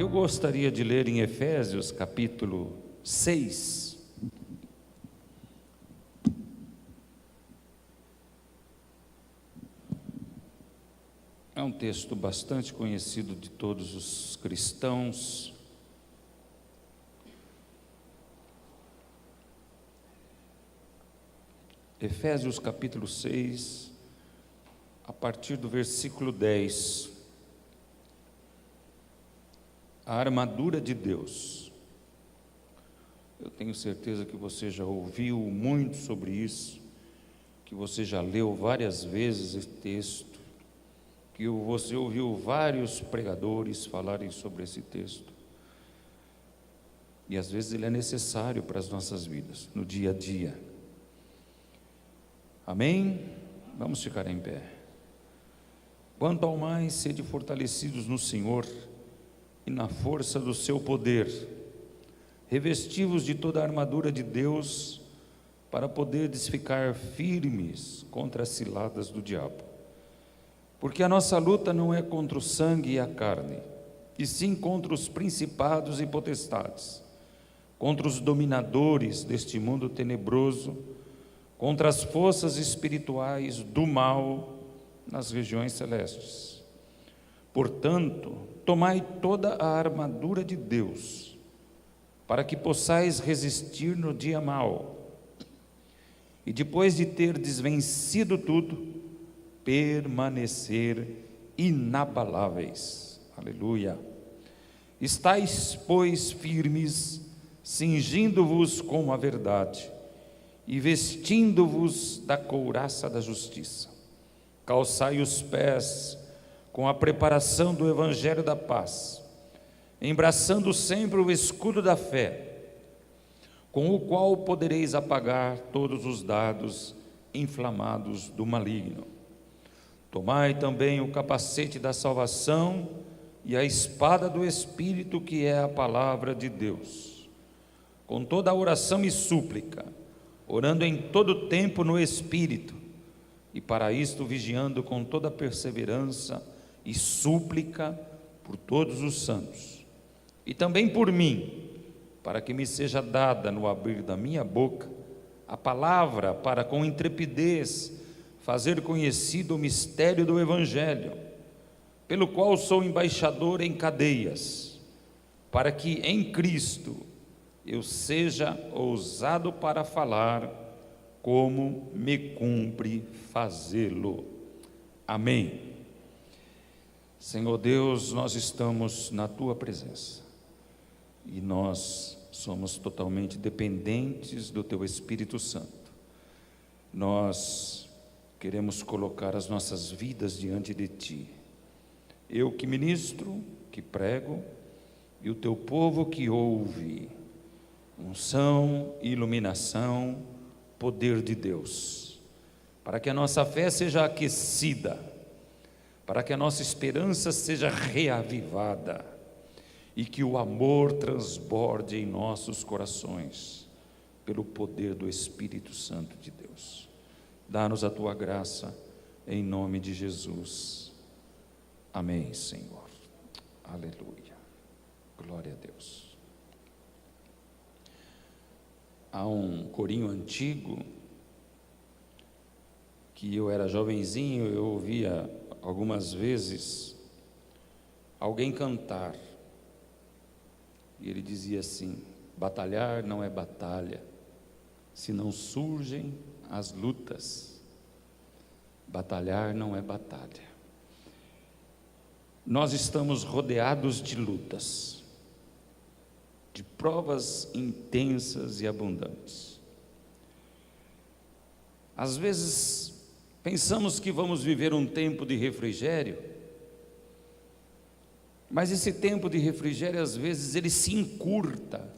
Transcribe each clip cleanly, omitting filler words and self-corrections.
Eu gostaria de ler em Efésios capítulo 6. É um texto bastante conhecido de todos os cristãos. Efésios capítulo 6, a partir do versículo 10. A armadura de Deus. Eu tenho certeza que você já ouviu muito sobre isso, que você já leu várias vezes esse texto, que você ouviu vários pregadores falarem sobre esse texto. E às vezes ele é necessário para as nossas vidas, no dia a dia. Amém? Vamos ficar em pé. Quanto ao mais, sede fortalecidos no Senhor e na força do seu poder, revesti-vos de toda a armadura de Deus, para poderdes ficar firmes contra as ciladas do diabo. Porque a nossa luta não é contra o sangue e a carne, e sim contra os principados e potestades, contra os dominadores deste mundo tenebroso, contra as forças espirituais do mal nas regiões celestes. Portanto, tomai toda a armadura de Deus, para que possais resistir no dia mau, e depois de terdes vencido tudo, permanecer inabaláveis. Aleluia. Estais, pois, firmes, cingindo-vos com a verdade, e vestindo-vos da couraça da justiça. Calçai os pés com a preparação do evangelho da paz, embraçando sempre o escudo da fé, com o qual podereis apagar todos os dardos inflamados do maligno. Tomai também o capacete da salvação e a espada do Espírito, que é a palavra de Deus, com toda a oração e súplica, orando em todo tempo no Espírito, e para isto vigiando com toda perseverança e súplica por todos os santos, e também por mim, para que me seja dada no abrir da minha boca a palavra, para com intrepidez fazer conhecido o mistério do Evangelho, pelo qual sou embaixador em cadeias, para que em Cristo eu seja ousado para falar, como me cumpre fazê-lo. Amém. Senhor Deus, nós estamos na Tua presença, e nós somos totalmente dependentes do Teu Espírito Santo. Nós queremos colocar as nossas vidas diante de Ti. Eu que ministro, que prego, e o Teu povo que ouve. Unção, iluminação, poder de Deus, para que a nossa fé seja aquecida, para que a nossa esperança seja reavivada, e que o amor transborde em nossos corações, pelo poder do Espírito Santo de Deus. Dá-nos a Tua graça, em nome de Jesus. Amém, Senhor. Aleluia. Glória a Deus. Há um corinho antigo, que eu era jovenzinho, eu ouvia algumas vezes alguém cantar, e ele dizia assim: batalhar não é batalha, se não surgem as lutas. Batalhar não é batalha. Nós estamos rodeados de lutas, de provas intensas e abundantes. Às vezes pensamos que vamos viver um tempo de refrigério, mas esse tempo de refrigério, às vezes, ele se encurta.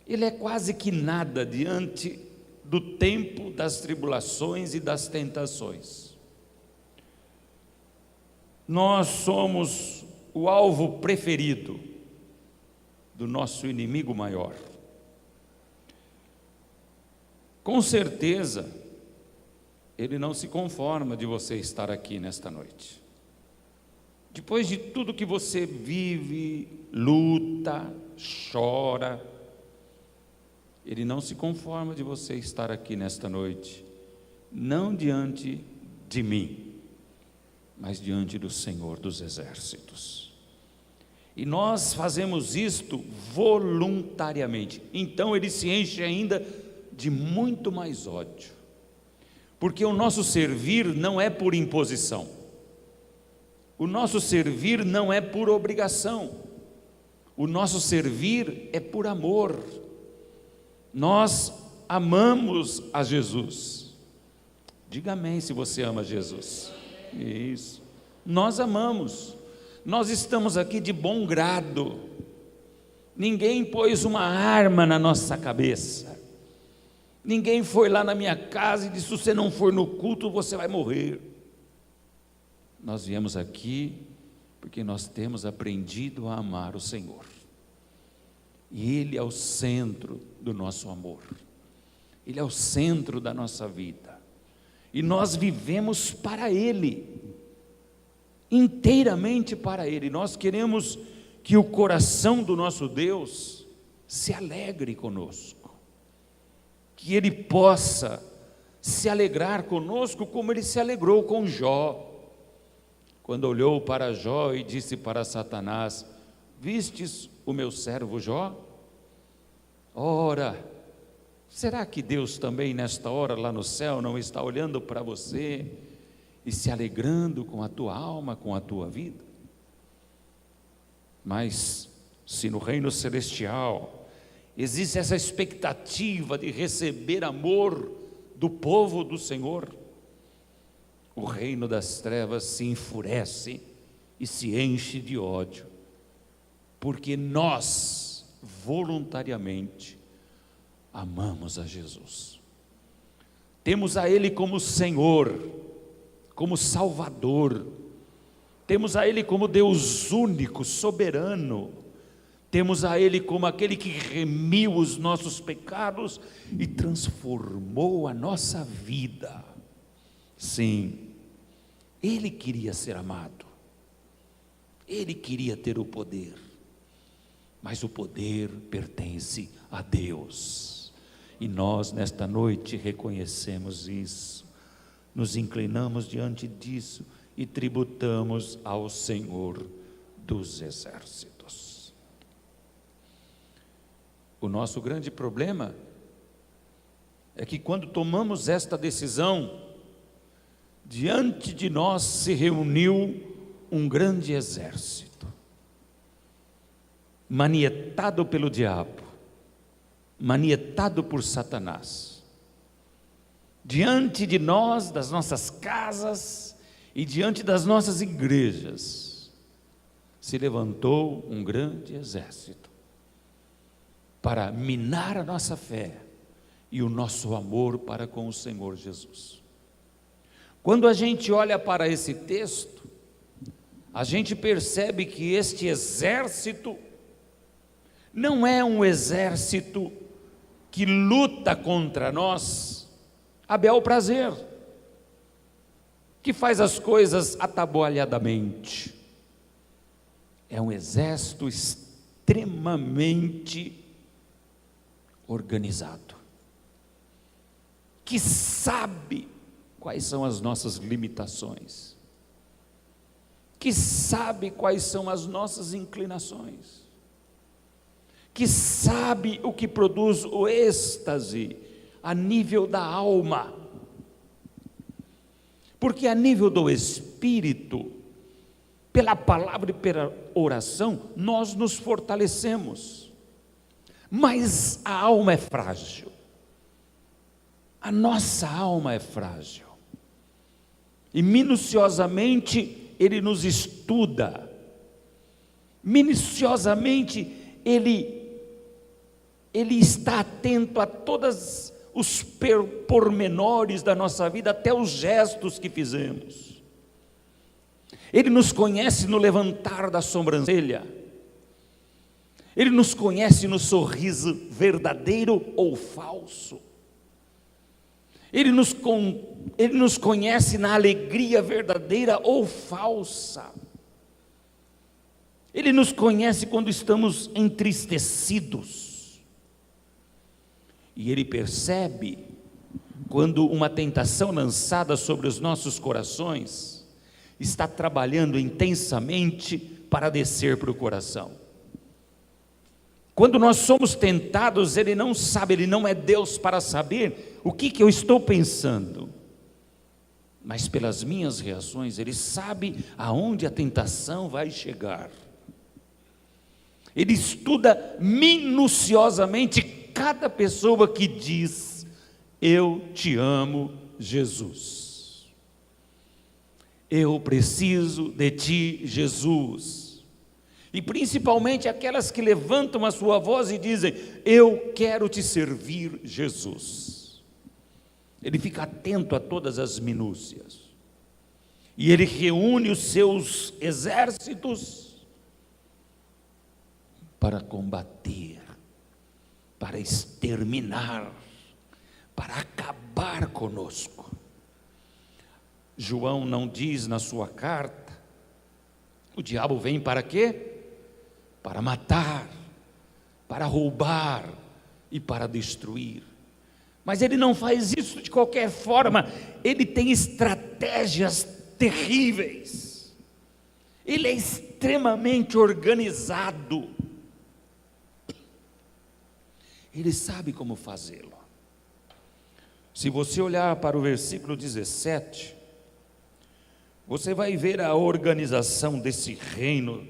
Ele é quase que nada diante do tempo das tribulações e das tentações. Nós somos o alvo preferido do nosso inimigo maior. Com certeza, ele não se conforma de você estar aqui nesta noite. depois de tudo que você vive, luta, chora, Ele não se conforma de você estar aqui nesta noite, não diante de mim, mas diante do Senhor dos Exércitos. E nós fazemos isto voluntariamente. Então Ele se enche ainda de muito mais ódio, porque o nosso servir não é por imposição, o nosso servir não é por obrigação, o nosso servir é por amor. Nós amamos a Jesus. Diga amém se você ama Jesus. Isso, nós amamos, nós estamos aqui de bom grado, ninguém pôs uma arma na nossa cabeça, ninguém foi lá na minha casa e disse: se você não for no culto você vai morrer. Nós viemos aqui porque nós temos aprendido a amar o Senhor, e Ele é o centro do nosso amor, Ele é o centro da nossa vida, e nós vivemos para Ele, inteiramente para Ele. Nós queremos que o coração do nosso Deus se alegre conosco, que Ele possa se alegrar conosco como Ele se alegrou com Jó, quando olhou para Jó e disse para Satanás: vistes o meu servo Jó? Ora, será que Deus também nesta hora lá no céu não está olhando para você e se alegrando com a tua alma, com a tua vida? Mas se no reino celestial existe essa expectativa de receber amor do povo do Senhor, o reino das trevas se enfurece e se enche de ódio, porque nós voluntariamente amamos a Jesus, temos a Ele como Senhor, como Salvador, temos a Ele como Deus único, soberano, temos a Ele como aquele que remiu os nossos pecados e transformou a nossa vida. Sim, Ele queria ser amado, Ele queria ter o poder, mas o poder pertence a Deus, e nós nesta noite reconhecemos isso, nos inclinamos diante disso e tributamos ao Senhor dos Exércitos. O nosso grande problema é que quando tomamos esta decisão, diante de nós se reuniu um grande exército, manietado pelo diabo, manietado por Satanás. Diante de nós, das nossas casas e diante das nossas igrejas, se levantou um grande exército para minar a nossa fé e o nosso amor para com o Senhor Jesus. Quando a gente olha para esse texto, a gente percebe que este exército não é um exército que luta contra nós a bel prazer, que faz as coisas atabalhadamente. É um exército extremamente organizado, que sabe quais são as nossas limitações, que sabe quais são as nossas inclinações, que sabe o que produz o êxtase a nível da alma, porque a nível do espírito, pela palavra e pela oração, nós nos fortalecemos, mas a alma é frágil, a nossa alma é frágil, e minuciosamente Ele nos estuda, minuciosamente Ele está atento a todos os pormenores da nossa vida, até os gestos que fizemos. Ele nos conhece no levantar da sobrancelha, Ele nos conhece no sorriso verdadeiro ou falso, Ele nos conhece na alegria verdadeira ou falsa. Ele nos conhece quando estamos entristecidos. E Ele percebe quando uma tentação lançada sobre os nossos corações está trabalhando intensamente para descer para o coração. Quando nós somos tentados, Ele não sabe, Ele não é Deus para saber o que eu estou pensando. Mas pelas minhas reações, Ele sabe aonde a tentação vai chegar. Ele estuda minuciosamente cada pessoa que diz: eu te amo, Jesus. Eu preciso de ti, Jesus. E principalmente aquelas que levantam a sua voz e dizem: eu quero te servir, Jesus. Ele fica atento a todas as minúcias. E ele reúne os seus exércitos para combater, para exterminar, para acabar conosco. João não diz na sua carta: o diabo vem para quê? Para matar, para roubar e para destruir. Mas ele não faz isso de qualquer forma, ele tem estratégias terríveis. Ele é extremamente organizado. Ele sabe como fazê-lo. Se você olhar para o versículo 17, você vai ver a organização desse reino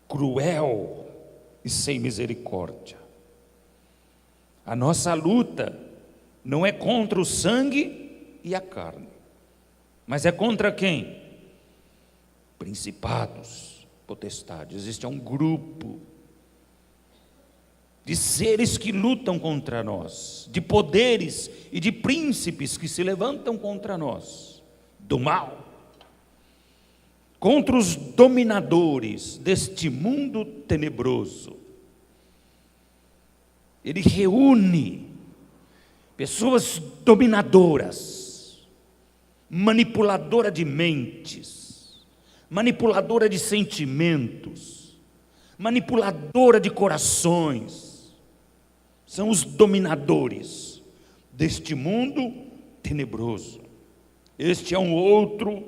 cruel e sem misericórdia. A nossa luta não é contra o sangue e a carne, mas é contra quem? Principados, potestades. Existe um grupo de seres que lutam contra nós, de poderes e de príncipes que se levantam contra nós, do mal, contra os dominadores deste mundo tenebroso. Ele reúne pessoas dominadoras, manipuladora de mentes, manipuladora de sentimentos, manipuladora de corações. São os dominadores deste mundo tenebroso. Este é um outro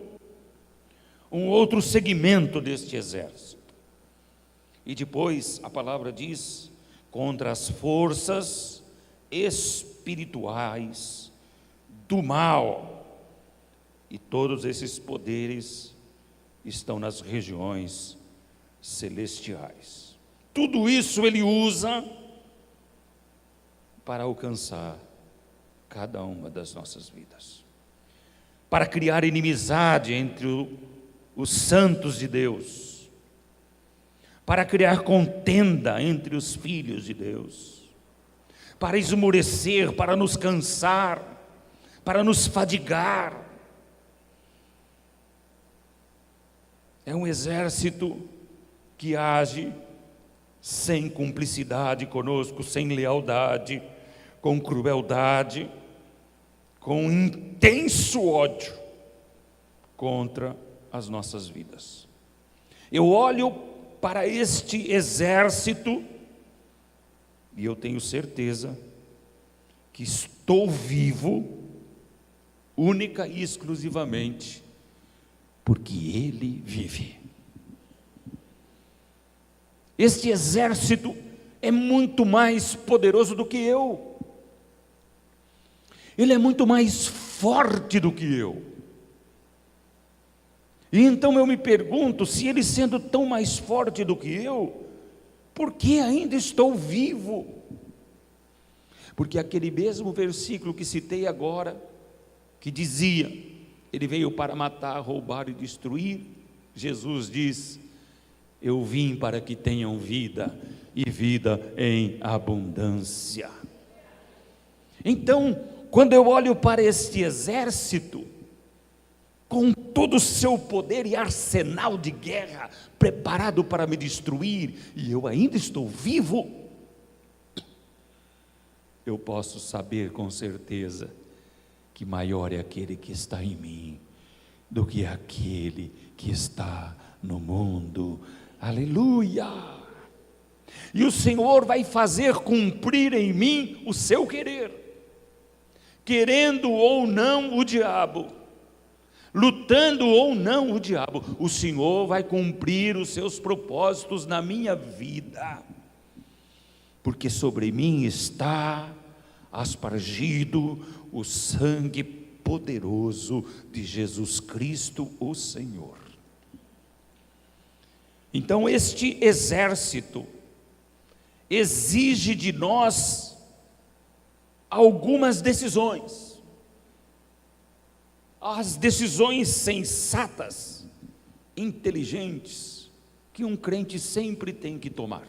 segmento deste exército. E depois a palavra diz: contra as forças espirituais do mal. E todos esses poderes estão nas regiões celestiais. Tudo isso ele usa para alcançar cada uma das nossas vidas, para criar inimizade entre os santos de Deus, para criar contenda entre os filhos de Deus, para esmorecer, para nos cansar, para nos fadigar. É um exército que age sem cumplicidade conosco, sem lealdade, com crueldade, com intenso ódio contra as nossas vidas. Eu olho para este exército e eu tenho certeza que estou vivo única e exclusivamente porque Ele vive. Este exército é muito mais poderoso do que eu. Ele é muito mais forte do que eu. E então eu me pergunto, se ele sendo tão mais forte do que eu, por que ainda estou vivo? Porque aquele mesmo versículo que citei agora, que dizia: ele veio para matar, roubar e destruir, Jesus diz: eu vim para que tenham vida, e vida em abundância. Então, quando eu olho para este exército, com todo o seu poder e arsenal de guerra, preparado para me destruir, e eu ainda estou vivo, eu posso saber com certeza que maior é aquele que está em mim do que aquele que está no mundo. Aleluia! E o Senhor vai fazer cumprir em mim o seu querer, querendo ou não o diabo, lutando ou não o diabo, o Senhor vai cumprir os seus propósitos na minha vida, porque sobre mim está aspergido o sangue poderoso de Jesus Cristo, o Senhor. Então este exército exige de nós algumas decisões, as decisões sensatas, inteligentes, que um crente sempre tem que tomar,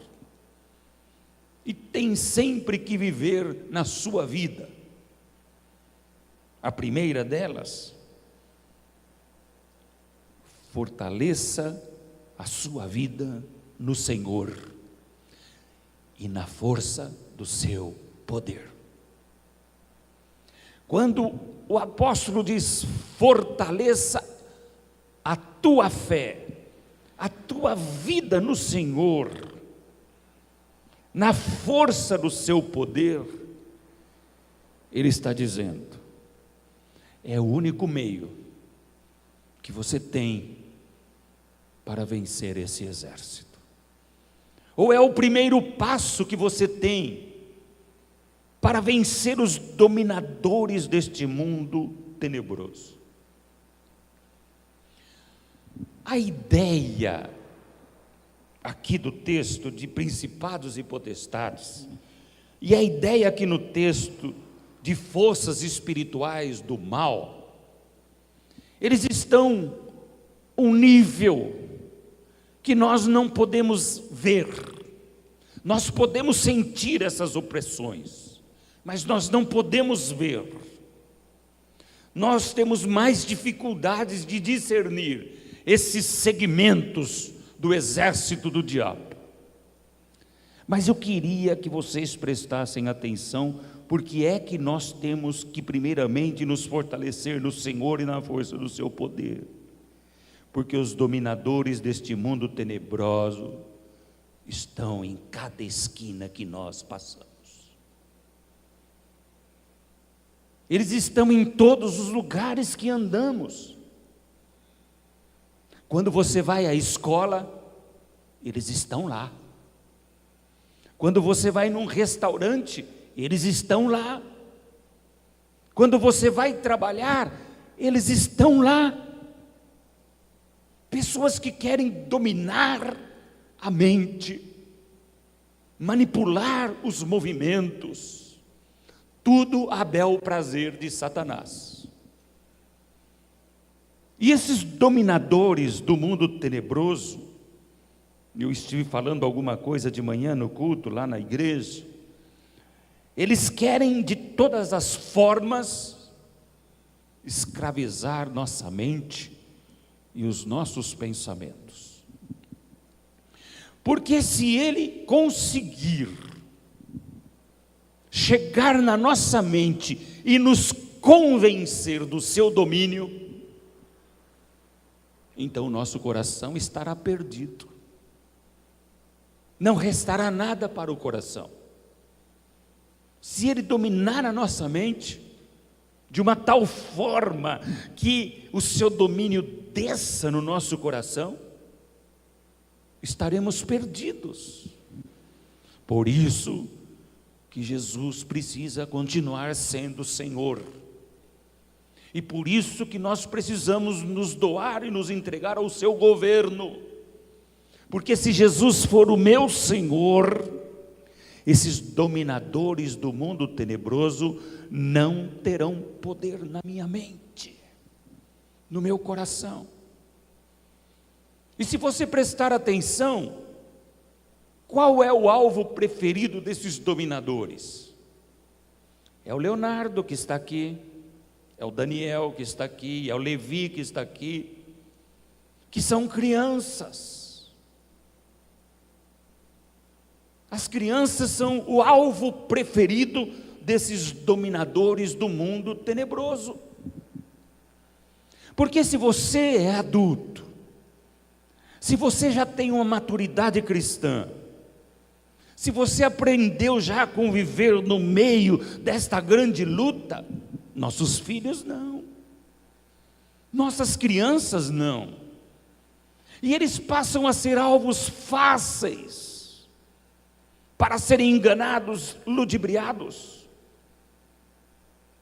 e tem sempre que viver na sua vida. A primeira delas: fortaleça a sua vida no Senhor e na força do seu poder. Quando o apóstolo diz: fortaleça a tua fé, a tua vida no Senhor, na força do seu poder, ele está dizendo: é o único meio que você tem para vencer esse exército, ou é o primeiro passo que você tem para vencer os dominadores deste mundo tenebroso. A ideia aqui do texto de principados e potestades, e a ideia aqui no texto de forças espirituais do mal, eles estão um nível que nós não podemos ver. Nós podemos sentir essas opressões, mas nós não podemos ver. Nós temos mais dificuldades de discernir esses segmentos do exército do diabo. Mas eu queria que vocês prestassem atenção, porque é que nós temos que primeiramente nos fortalecer no Senhor e na força do seu poder, porque os dominadores deste mundo tenebroso estão em cada esquina que nós passamos. Eles estão em todos os lugares que andamos. Quando você vai à escola, eles estão lá. Quando você vai num restaurante, eles estão lá. Quando você vai trabalhar, eles estão lá. Pessoas que querem dominar a mente, manipular os movimentos, tudo a bel prazer de Satanás. E esses dominadores do mundo tenebroso, eu estive falando alguma coisa de manhã no culto, lá na igreja, eles querem de todas as formas escravizar nossa mente e os nossos pensamentos. Porque se ele conseguir chegar na nossa mente e nos convencer do seu domínio, então o nosso coração estará perdido. Não restará nada para o coração. Se ele dominar a nossa mente de uma tal forma que o seu domínio desça no nosso coração, estaremos perdidos. Por isso que Jesus precisa continuar sendo Senhor. E por isso que nós precisamos nos doar e nos entregar ao seu governo. Porque se Jesus for o meu Senhor, esses dominadores do mundo tenebroso não terão poder na minha mente, no meu coração. E se você prestar atenção, qual é o alvo preferido desses dominadores? É o Leonardo que está aqui, é o Daniel que está aqui, é o Levi que está aqui, que são crianças. As crianças são o alvo preferido desses dominadores do mundo tenebroso. Porque se você é adulto, Se você já tem uma maturidade cristã, se você aprendeu já a conviver no meio desta grande luta, nossos filhos não, nossas crianças não, e eles passam a ser alvos fáceis para serem enganados, ludibriados,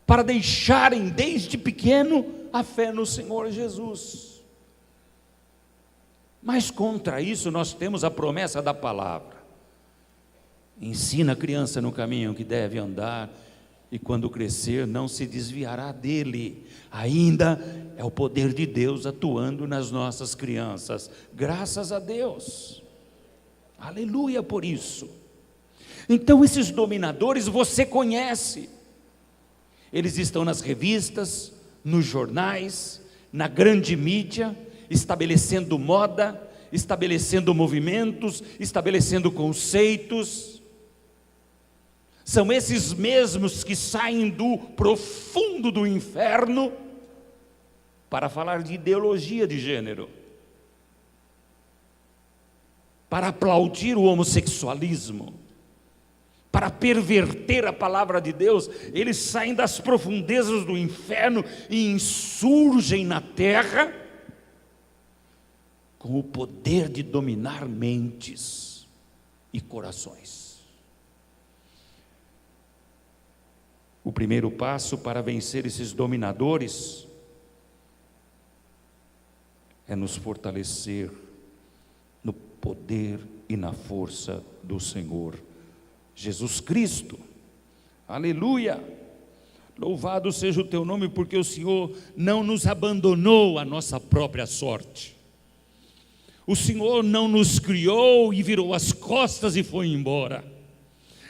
para deixarem desde pequeno a fé no Senhor Jesus. Mas contra isso nós temos a promessa da palavra: ensina a criança no caminho que deve andar, e quando crescer não se desviará dele. Ainda é o poder de Deus atuando nas nossas crianças, graças a Deus, aleluia por isso. Então esses dominadores você conhece, eles estão nas revistas, nos jornais, na grande mídia, estabelecendo moda, estabelecendo movimentos, estabelecendo conceitos. São esses mesmos que saem do profundo do inferno para falar de ideologia de gênero, para aplaudir o homossexualismo, para perverter a palavra de Deus. Eles saem das profundezas do inferno e insurgem na terra com o poder de dominar mentes e corações. O primeiro passo para vencer esses dominadores é nos fortalecer no poder e na força do Senhor Jesus Cristo. Aleluia! Louvado seja o teu nome, porque o Senhor não nos abandonou à nossa própria sorte. O Senhor não nos criou e virou as costas e foi embora.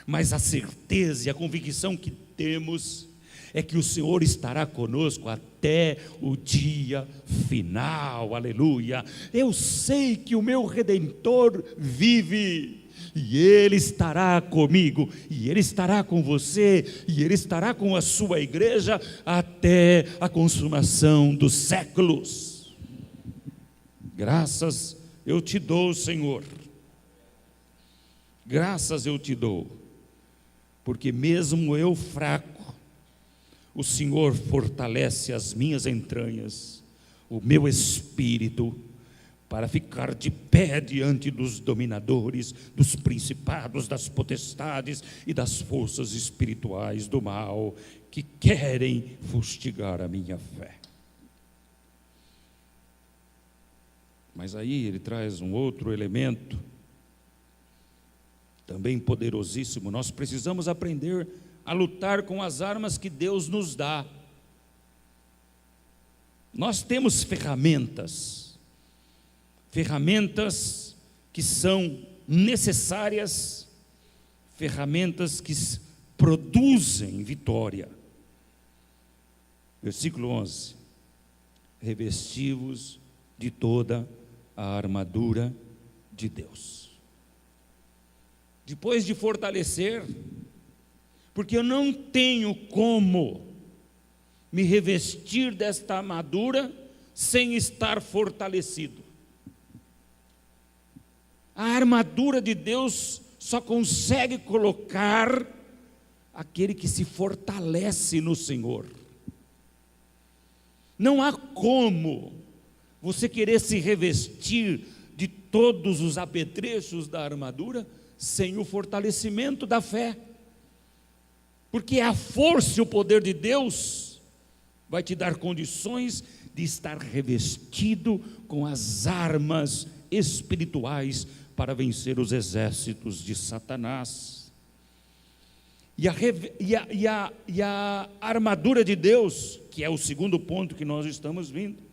Mas a certeza e a convicção que temos é que o Senhor estará conosco até o dia final, aleluia. Eu sei que o meu Redentor vive, e Ele estará comigo, e Ele estará com você, e Ele estará com a sua igreja até a consumação dos séculos. Graças eu te dou, Senhor, graças eu te dou, porque mesmo eu fraco, o Senhor fortalece as minhas entranhas, o meu espírito, para ficar de pé diante dos dominadores, dos principados, das potestades e das forças espirituais do mal, que querem fustigar a minha fé. Mas aí ele traz um outro elemento, também poderosíssimo. Nós precisamos aprender a lutar com as armas que Deus nos dá. Nós temos ferramentas que são necessárias, ferramentas que produzem vitória. Versículo 11: revesti-vos de toda a armadura de Deus. Depois de fortalecer, porque eu não tenho como me revestir desta armadura sem estar fortalecido. A armadura de Deus só consegue colocar aquele que se fortalece no Senhor. Não há como você querer se revestir de todos os apetrechos da armadura sem o fortalecimento da fé, porque a força e o poder de Deus vai te dar condições de estar revestido com as armas espirituais para vencer os exércitos de Satanás. E a armadura de Deus, que é o segundo ponto que nós estamos vendo,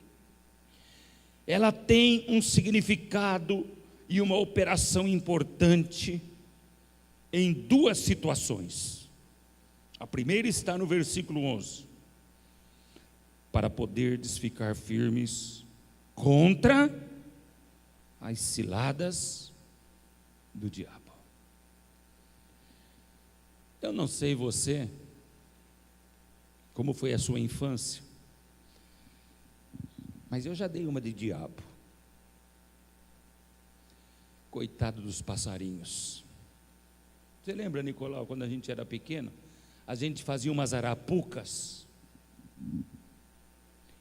ela tem um significado e uma operação importante em duas situações. A primeira está no versículo 11: para poderdes ficar firmes contra as ciladas do diabo. Eu não sei você, como foi a sua infância, mas eu já dei uma de diabo. Coitado dos passarinhos. Você lembra, Nicolau, quando a gente era pequeno, a gente fazia umas arapucas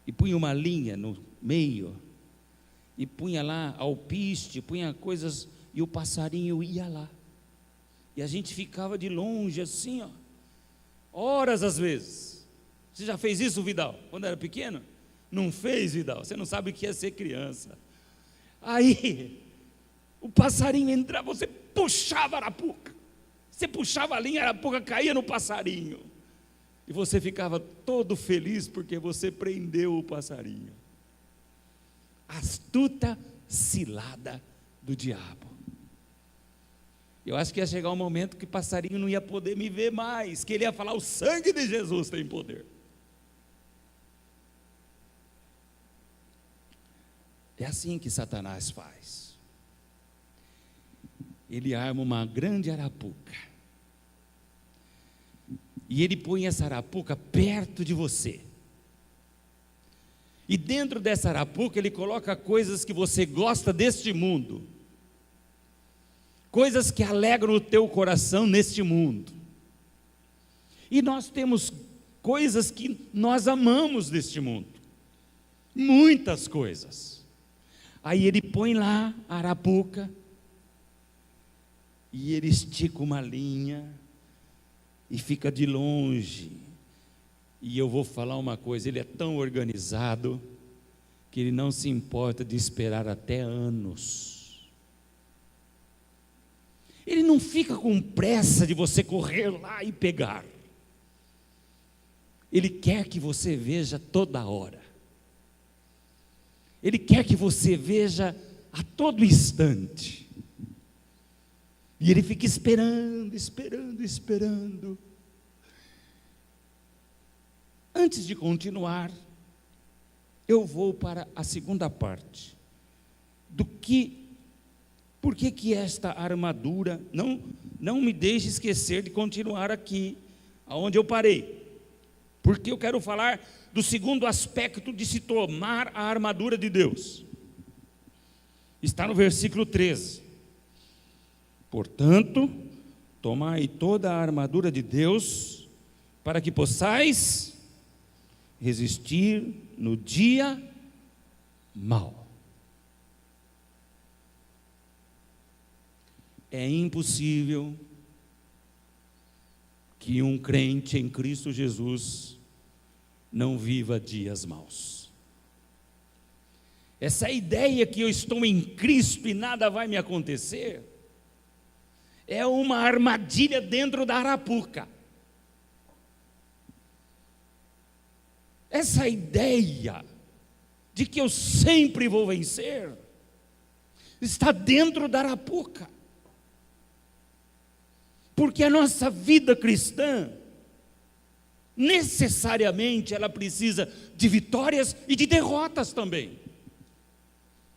e punha uma linha no meio e punha lá alpiste, punha coisas, e o passarinho ia lá. E a gente ficava de longe assim, ó, horas às vezes. Você já fez isso, Vidal, quando era pequeno? Não fez, Vidal? Você não sabe o que é ser criança. Aí, o passarinho entrava, você puxava a arapuca. Você puxava a linha, a arapuca caía no passarinho. E você ficava todo feliz porque você prendeu o passarinho. Astuta cilada do diabo. Eu acho que ia chegar um momento que o passarinho não ia poder me ver mais, que ele ia falar: o sangue de Jesus tem poder. É assim que Satanás faz. Ele arma uma grande arapuca, e ele põe essa arapuca perto de você, e dentro dessa arapuca ele coloca coisas que você gosta deste mundo, coisas que alegram o teu coração neste mundo. E nós temos coisas que nós amamos deste mundo, muitas coisas. Aí ele põe lá a arapuca, e ele estica uma linha, e fica de longe. E eu vou falar uma coisa: ele é tão organizado, que ele não se importa de esperar até anos. Ele não fica com pressa de você correr lá e pegar. Ele quer que você veja toda hora. Ele quer que você veja a todo instante. E ele fica esperando, esperando, esperando. Antes de continuar, eu vou para a segunda parte. Por que esta armadura, não me deixe esquecer de continuar aqui, aonde eu parei. Porque eu quero falar do segundo aspecto de se tomar a armadura de Deus. Está no versículo 13. Portanto, tomai toda a armadura de Deus, para que possais resistir no dia mau. É impossível que um crente em Cristo Jesus não viva dias maus. Essa ideia que eu estou em Cristo e nada vai me acontecer, é uma armadilha dentro da arapuca. Essa ideia de que eu sempre vou vencer está dentro da arapuca. Porque a nossa vida cristã, necessariamente, ela precisa de vitórias e de derrotas também.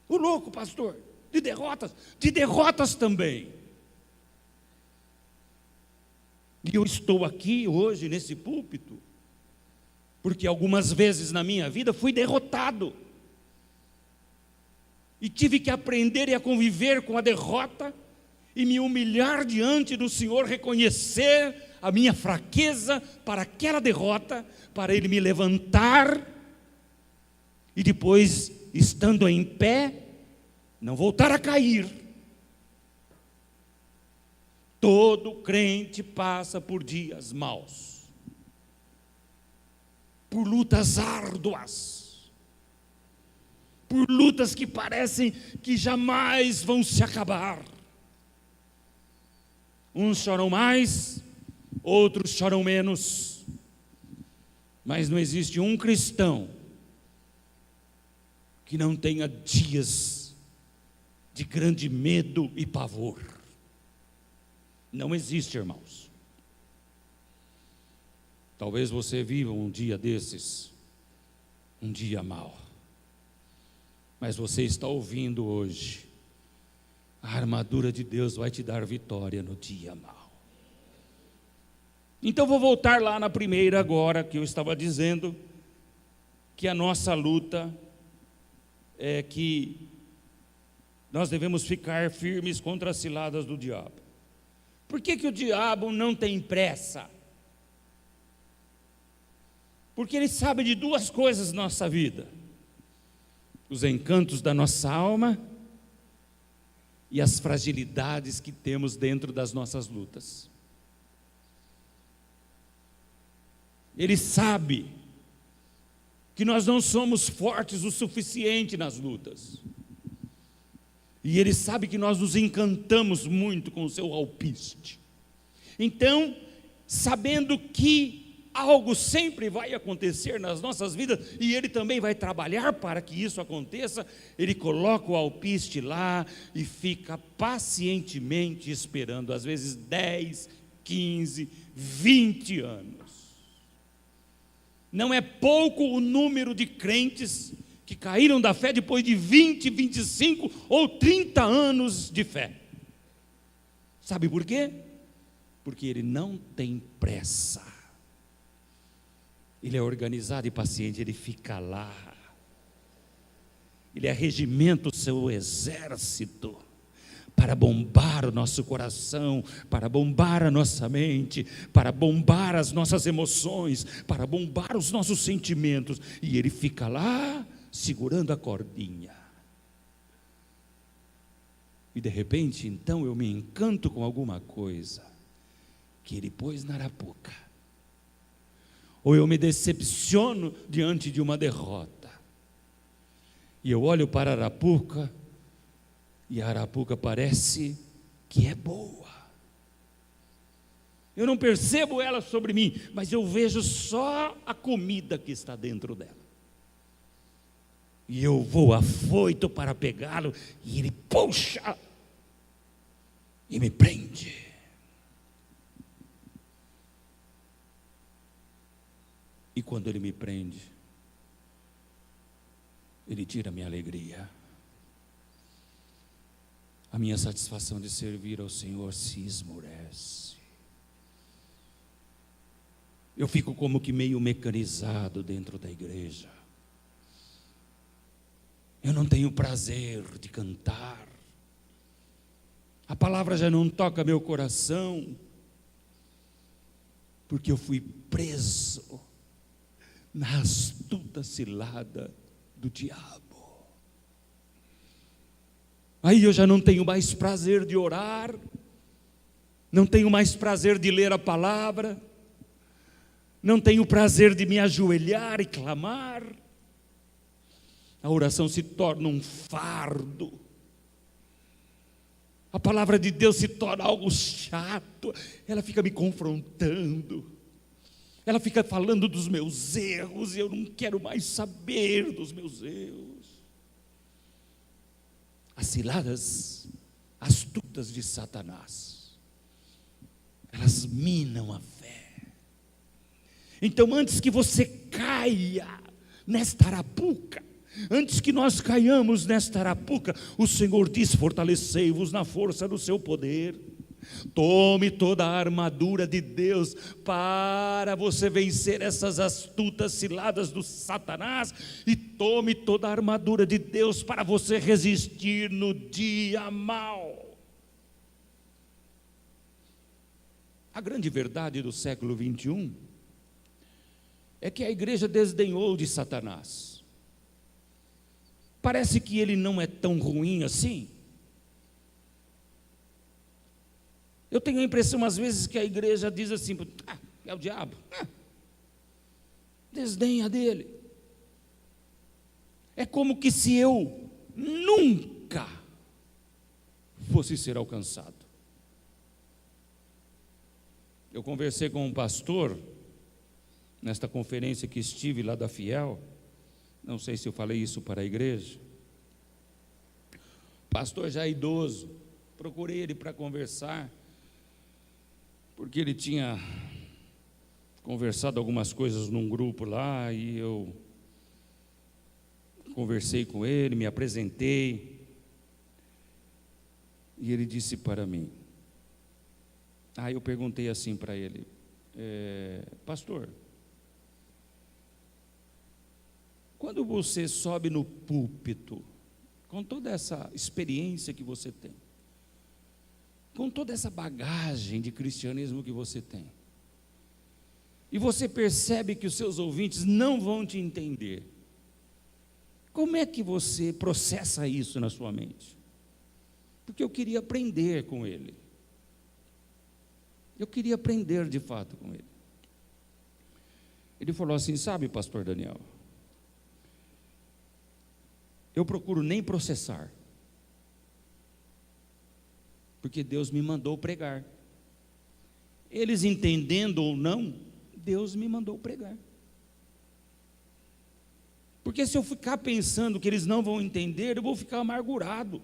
O louco, pastor, de derrotas também. E eu estou aqui hoje nesse púlpito, porque algumas vezes na minha vida fui derrotado, e tive que aprender a conviver com a derrota, e me humilhar diante do Senhor, reconhecer a minha fraqueza para aquela derrota, para Ele me levantar, e depois, estando em pé, não voltar a cair. Todo crente passa por dias maus, por lutas árduas, por lutas que parecem que jamais vão se acabar. Uns choram mais, outros choram menos, mas não existe um cristão que não tenha dias de grande medo e pavor. Não existe, irmãos. Talvez você viva um dia desses, um dia mau, mas você está ouvindo hoje, a armadura de Deus vai te dar vitória no dia mau. Então vou voltar lá na primeira agora, que eu estava dizendo, que a nossa luta é que nós devemos ficar firmes contra as ciladas do diabo. Por que o diabo não tem pressa? Porque ele sabe de duas coisas na nossa vida: os encantos da nossa alma e as fragilidades que temos dentro das nossas lutas. Ele sabe que nós não somos fortes o suficiente nas lutas. E ele sabe que nós nos encantamos muito com o seu alpiste. Então, sabendo que algo sempre vai acontecer nas nossas vidas, e ele também vai trabalhar para que isso aconteça, ele coloca o alpiste lá e fica pacientemente esperando, às vezes 10, 15, 20 anos. Não é pouco o número de crentes que caíram da fé depois de 20, 25 ou 30 anos de fé. Sabe por quê? Porque ele não tem pressa. Ele é organizado e paciente, ele fica lá. Ele arregimenta o seu exército para bombar o nosso coração, para bombar a nossa mente, para bombar as nossas emoções, para bombar os nossos sentimentos. E ele fica lá, segurando a cordinha. E de repente, então, eu me encanto com alguma coisa que ele pôs na arapuca. Ou eu me decepciono diante de uma derrota. E eu olho para a arapuca, e a arapuca parece que é boa. Eu não percebo ela sobre mim, mas eu vejo só a comida que está dentro dela. E eu vou afoito para pegá-lo, e ele puxa e me prende. E quando ele me prende, ele tira a minha alegria. A minha satisfação de servir ao Senhor se esmorece. Eu fico como que meio mecanizado dentro da igreja. Eu não tenho prazer de cantar. A palavra já não toca meu coração, porque eu fui preso na astuta cilada do diabo. Aí eu já não tenho mais prazer de orar, não tenho mais prazer de ler a palavra, não tenho prazer de me ajoelhar e clamar. A oração se torna um fardo, a palavra de Deus se torna algo chato, ela fica me confrontando, ela fica falando dos meus erros, e eu não quero mais saber dos meus erros. As ciladas astutas de Satanás, elas minam a fé. Então, antes que você caia nesta arapuca, antes que nós caiamos nesta arapuca, o Senhor diz: fortalecei-vos na força do seu poder. Tome toda a armadura de Deus para você vencer essas astutas ciladas do Satanás, e tome toda a armadura de Deus para você resistir no dia mau. A grande verdade do século 21 é que a igreja desdenhou de Satanás. Parece que ele não é tão ruim assim. Eu tenho a impressão, às vezes, que a igreja diz assim: é o diabo, desdenha dele. É como que se eu nunca fosse ser alcançado. Eu conversei com um pastor, nesta conferência que estive lá da Fiel, não sei se eu falei isso para a igreja, pastor já idoso, procurei ele para conversar, porque ele tinha conversado algumas coisas num grupo lá, e eu conversei com ele, me apresentei, e ele disse para mim, eu perguntei assim para ele, pastor, quando você sobe no púlpito com toda essa experiência que você tem, com toda essa bagagem de cristianismo que você tem, e você percebe que os seus ouvintes não vão te entender, como é que você processa isso na sua mente? Porque eu queria aprender com ele. Eu queria aprender de fato com ele. Ele falou assim: sabe, pastor Daniel, eu procuro nem processar, porque Deus me mandou pregar. Eles entendendo ou não, Deus me mandou pregar. Porque se eu ficar pensando que eles não vão entender, eu vou ficar amargurado.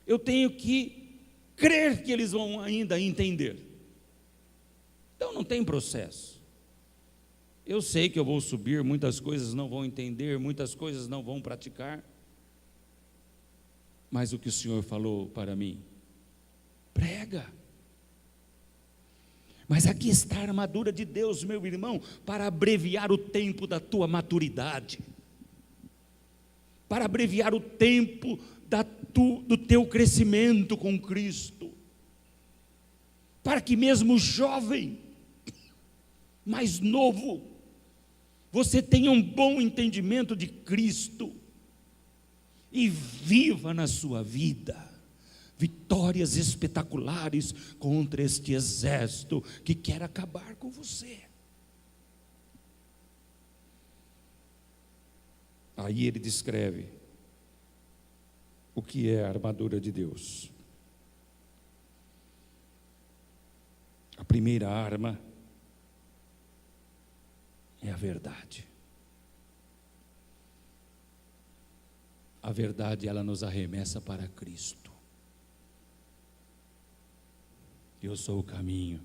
Eu tenho que crer que eles vão ainda entender. Então não tem processo. Eu sei que eu vou subir, muitas coisas não vão entender, muitas coisas não vão praticar. Mas o que o Senhor falou para mim, prega. Mas aqui está a armadura de Deus, meu irmão, para abreviar o tempo da tua maturidade, para abreviar o tempo do teu crescimento com Cristo, para que mesmo jovem, mais novo, você tenha um bom entendimento de Cristo e viva na sua vida vitórias espetaculares contra este exército que quer acabar com você. Aí ele descreve o que é a armadura de Deus. A primeira arma é a verdade. A verdade, ela nos arremessa para Cristo. Eu sou o caminho,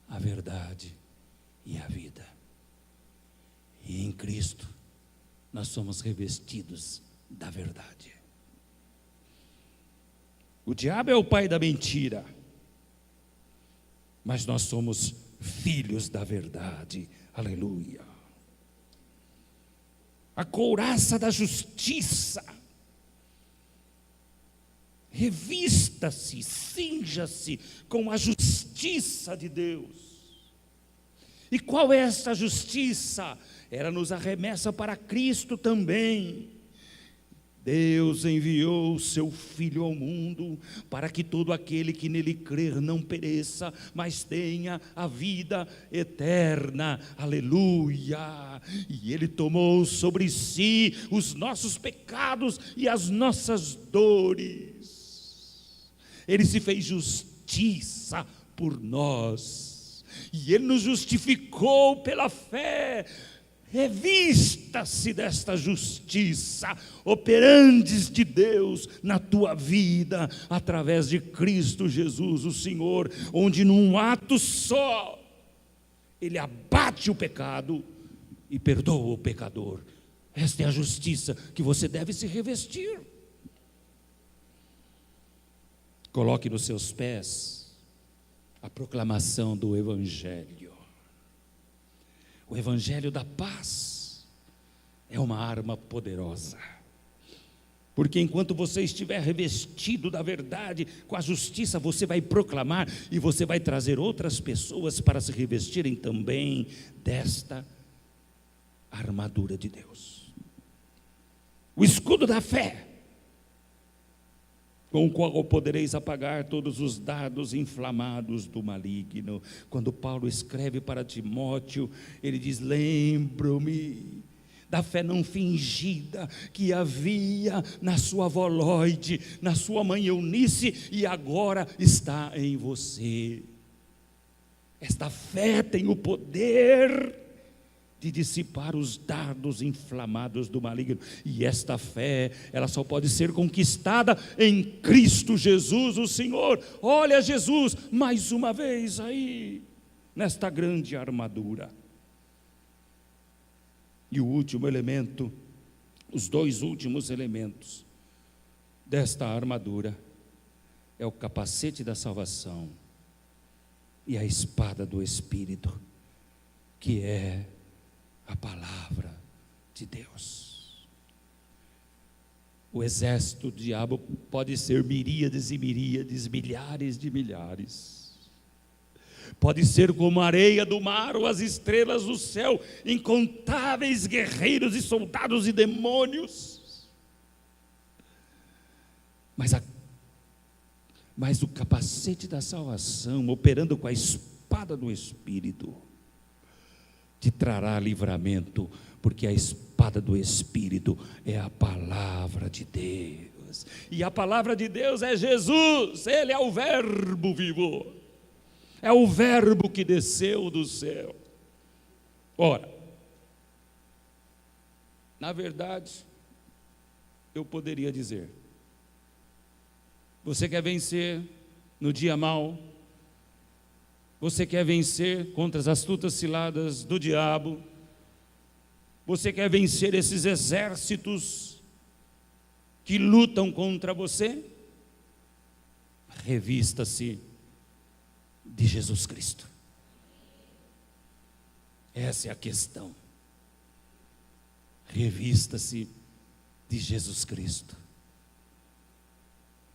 a verdade e a vida. E em Cristo nós somos revestidos da verdade. O diabo é o pai da mentira, mas nós somos filhos da verdade. Aleluia. A couraça da justiça. Revista-se, cinja-se com a justiça de Deus. E qual é essa justiça? Ela nos arremessa para Cristo também. Deus enviou o seu Filho ao mundo para que todo aquele que nele crer não pereça, mas tenha a vida eterna. Aleluia! E Ele tomou sobre si os nossos pecados e as nossas dores. Ele se fez justiça por nós e Ele nos justificou pela fé. Revista-se desta justiça, operandes de Deus na tua vida, através de Cristo Jesus, o Senhor, onde num ato só, Ele abate o pecado e perdoa o pecador. Esta é a justiça que você deve se revestir. Coloque nos seus pés a proclamação do Evangelho. O Evangelho da paz é uma arma poderosa, porque enquanto você estiver revestido da verdade, com a justiça, você vai proclamar e você vai trazer outras pessoas para se revestirem também desta armadura de Deus. O escudo da fé, com o qual podereis apagar todos os dardos inflamados do maligno. Quando Paulo escreve para Timóteo, ele diz: lembro-me da fé não fingida que havia na sua avó Lóide, na sua mãe Eunice, e agora está em você. Esta fé tem o poder de dissipar os dardos inflamados do maligno, e esta fé, ela só pode ser conquistada em Cristo Jesus, o Senhor. Olha Jesus, mais uma vez aí, nesta grande armadura. E o último elemento, os dois últimos elementos desta armadura, é o capacete da salvação e a espada do Espírito, que é a palavra de Deus. O exército do diabo pode ser miríades e miríades, milhares de milhares. Pode ser como a areia do mar ou as estrelas do céu, incontáveis guerreiros e soldados e demônios. Mas o capacete da salvação, operando com a espada do Espírito, te trará livramento, porque a espada do Espírito é a palavra de Deus, e a palavra de Deus é Jesus. Ele é o verbo vivo, é o verbo que desceu do céu. Ora, na verdade, eu poderia dizer: você quer vencer no dia mau? Você quer vencer contra as astutas ciladas do diabo? Você quer vencer esses exércitos que lutam contra você? Revista-se de Jesus Cristo. Essa é a questão. Revista-se de Jesus Cristo,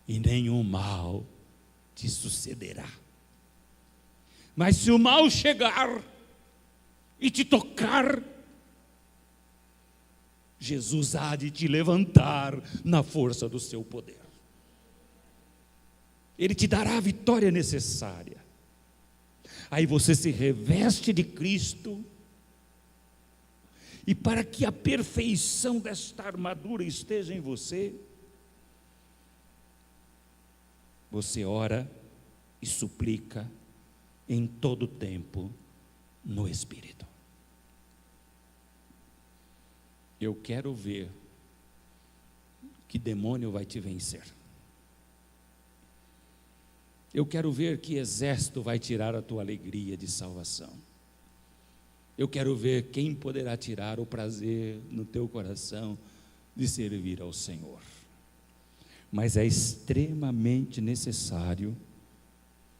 e nenhum mal te sucederá. Mas se o mal chegar e te tocar, Jesus há de te levantar na força do seu poder. Ele te dará a vitória necessária. Aí você se reveste de Cristo, e para que a perfeição desta armadura esteja em você, você ora e suplica em todo tempo no Espírito. Eu quero ver que demônio vai te vencer. Eu quero ver que exército vai tirar a tua alegria de salvação. Eu quero ver quem poderá tirar o prazer no teu coração de servir ao Senhor. Mas é extremamente necessário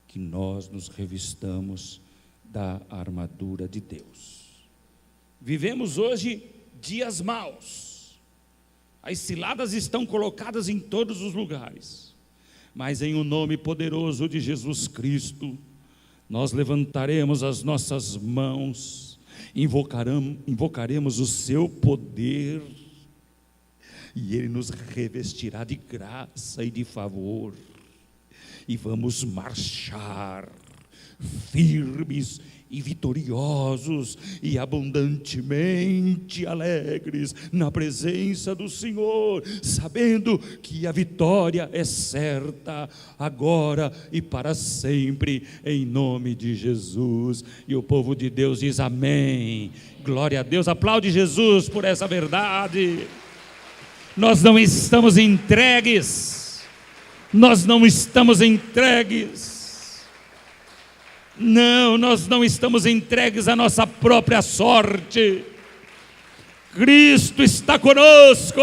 que nós nos revistamos da armadura de Deus. Vivemos hoje dias maus. As ciladas estão colocadas em todos os lugares. Mas em o nome poderoso de Jesus Cristo, nós levantaremos as nossas mãos, invocaremos o seu poder, e Ele nos revestirá de graça e de favor, e vamos marchar firmes e vitoriosos e abundantemente alegres na presença do Senhor, sabendo que a vitória é certa agora e para sempre, em nome de Jesus. E o povo de Deus diz amém, glória a Deus. Aplaude Jesus por essa verdade. Nós não estamos entregues, nós não estamos entregues. Não, nós não estamos entregues à nossa própria sorte. Cristo está conosco.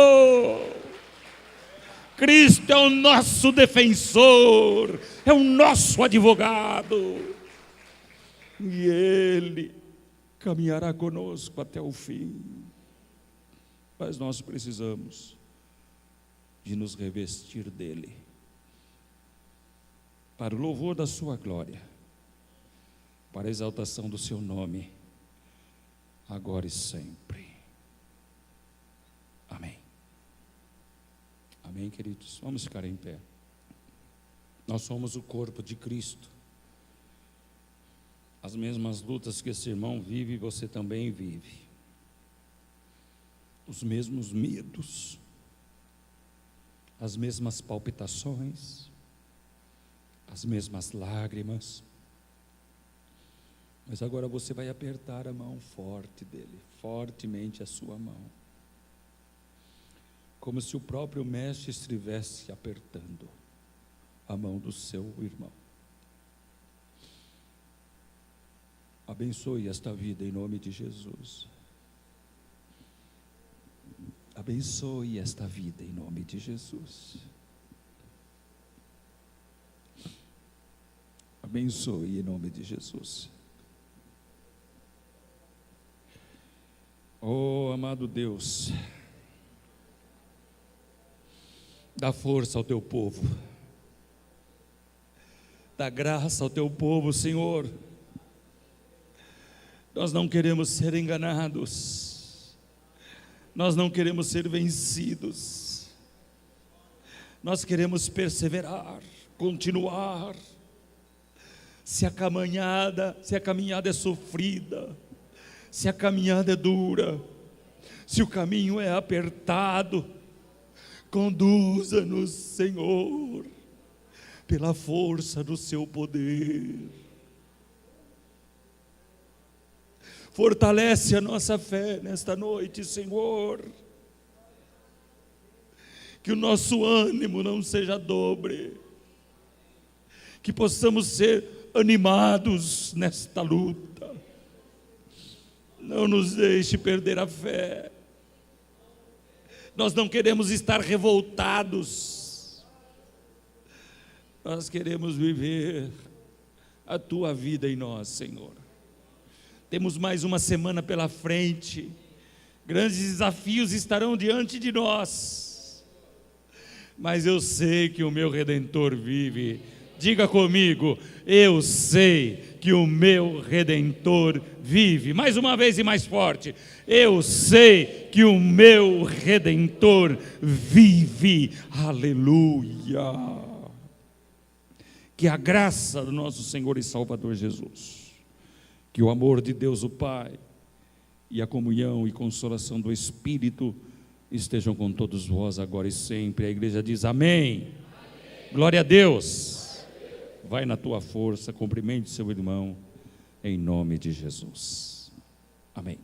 Cristo é o nosso defensor, é o nosso advogado, e Ele caminhará conosco até o fim. Mas nós precisamos de nos revestir dele, para o louvor da sua glória, para a exaltação do seu nome, agora e sempre. Amém. Amém, queridos? Vamos ficar em pé. Nós somos o corpo de Cristo. As mesmas lutas que esse irmão vive, você também vive. Os mesmos medos, as mesmas palpitações, as mesmas lágrimas. Mas agora você vai apertar a mão forte dele, fortemente a sua mão, como se o próprio mestre estivesse apertando a mão do seu irmão. Abençoe esta vida em nome de Jesus. Abençoe esta vida em nome de Jesus. Abençoe em nome de Jesus. Oh, amado Deus, Dá força ao teu povo. Dá graça ao teu povo, Senhor. Nós não queremos ser enganados. Nós não queremos ser vencidos. Nós queremos perseverar, continuar. Se a caminhada é sofrida, se a caminhada é dura, se o caminho é apertado, conduza-nos, Senhor, pela força do seu poder. Fortalece a nossa fé nesta noite, Senhor. Que o nosso ânimo não seja dobre. Que possamos ser animados nesta luta. Não nos deixe perder a fé. Nós não queremos estar revoltados. Nós queremos viver a tua vida em nós, Senhor. Temos mais uma semana pela frente. Grandes desafios estarão diante de nós. Mas eu sei que o meu Redentor vive. Diga comigo, eu sei que o meu Redentor vive. Mais uma vez e mais forte. Eu sei que o meu Redentor vive. Aleluia. Que a graça do nosso Senhor e Salvador Jesus, que o amor de Deus o Pai e a comunhão e consolação do Espírito estejam com todos vós agora e sempre. A igreja diz amém. Glória a Deus. Vai na tua força, cumprimente seu irmão, em nome de Jesus. Amém.